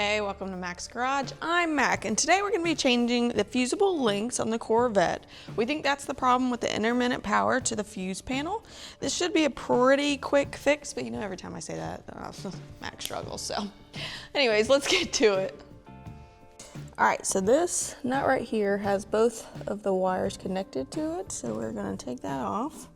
Hey, welcome to Mac's Garage. I'm Mac, and today we're going to be changing the fusible links on the Corvette. We think that's the problem with the intermittent power to the fuse panel. This should be a pretty quick fix, but you know every time I say that, Mac struggles, so. Anyways, let's get to it. All right, so this nut right here has both of the wires connected to it, so we're going to take that off.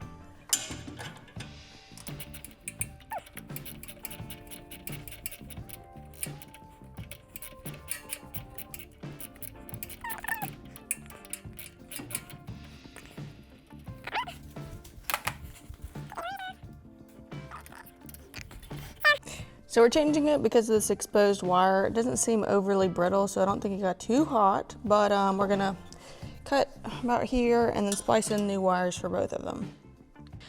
So we're changing it because of this exposed wire. It doesn't seem overly brittle, so I don't think it got too hot, but we're gonna cut about here and then splice in new wires for both of them.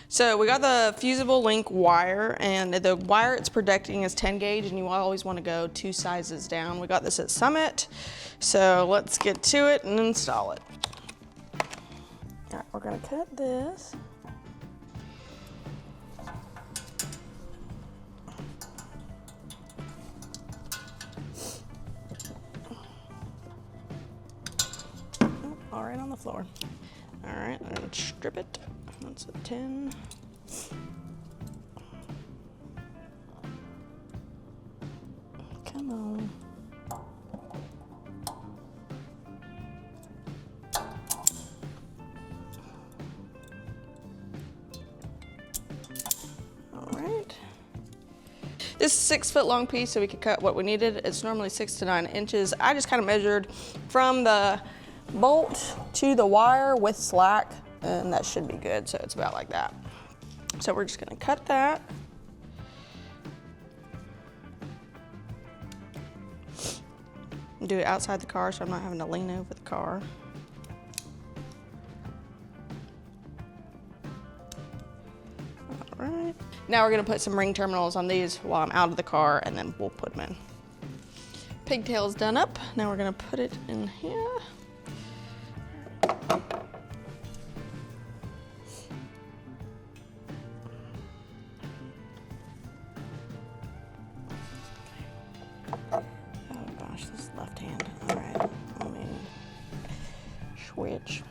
So we got the fusible link wire, and the wire it's protecting is 10 gauge, and you always wanna go 2 sizes down. We got this at Summit, so let's get to it and install it. All right, we're gonna cut this. All right, on the floor. All right, I'm gonna strip it. That's a 10. Come on. All right. This is a 6-foot long piece, so we could cut what we needed. It's normally 6 to 9 inches. I just kind of measured from the bolt to the wire with slack, and that should be good, so it's about like that. So we're just gonna cut that. Do it outside the car so I'm not having to lean over the car. All right. Now we're gonna put some ring terminals on these while I'm out of the car, and then we'll put them in. Pigtail's done up. Now we're gonna put it in here. Oh gosh, this is left hand. All right, let me switch.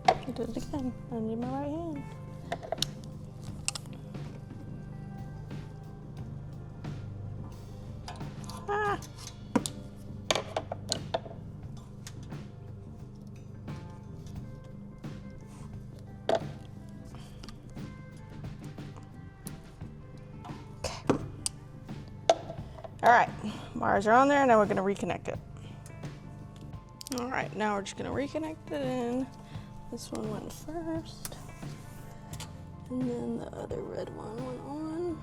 I did it again. I need my right hand. Ah. Okay. All right, wires are on there. Now we're gonna reconnect it. All right, now we're just gonna reconnect it in. This one went first, and then the other red one went on.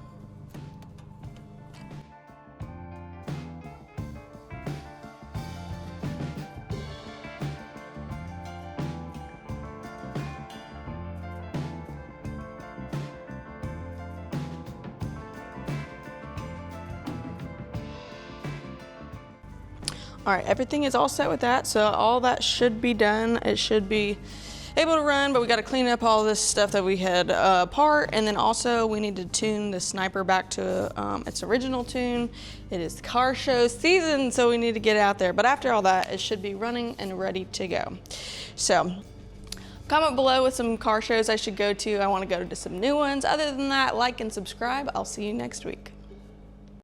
All right, everything is all set with that, so all that should be done. It should be able to run, but we got to clean up all this stuff that we had apart, and then also we need to tune the Sniper back to its original tune. It is car show season, so we need to get out there. But after all that, it should be running and ready to go. So comment below with some car shows I should go to. I want to go to some new ones. Other than that, like and subscribe. I'll see you next week.